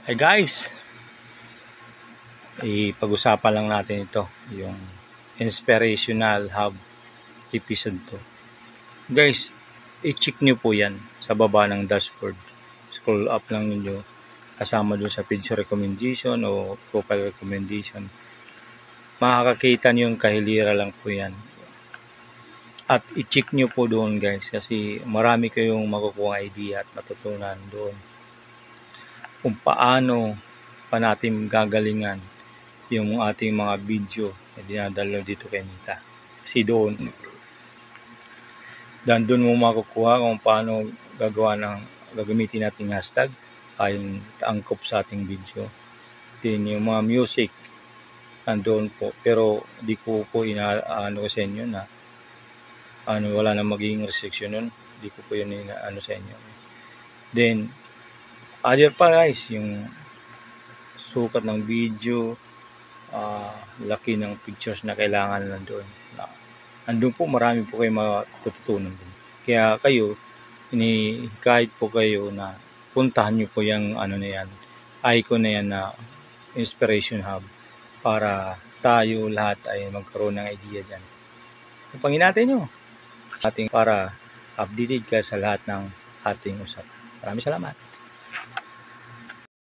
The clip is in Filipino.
Hey guys, ipag-usapan lang natin ito, yung Inspirational Hub episode 2. Guys, i-check nyo po yan sa baba ng dashboard. Scroll up lang ninyo, kasama doon sa page recommendation o profile recommendation. Makakakita nyo yung kahilira lang po yan. At i-check nyo po doon guys, kasi marami kayong makukuha idea at matutunan doon kung paano pa natin gagalingan yung ating mga video na dinadalo dito kay Nita. Kasi doon mo makukuha kung paano gagamitin natin hashtag ayon angkop sa ating video. Din yung mga music nandoon po, pero di ko po inaano ko sa inyo na wala na magiging restriction nun. Di ko po yun inaano sa inyo. Then other pa guys, yung sukat ng video, laki ng pictures na kailangan nandoon. Andun po marami po kayo matututunan din. Kaya kayo, kahit po kayo na puntahan nyo po yung icon na yan na Inspiration Hub para tayo lahat ay magkaroon ng idea dyan. Pangin natin nyo para updated ka sa lahat ng ating usapan. Maraming salamat.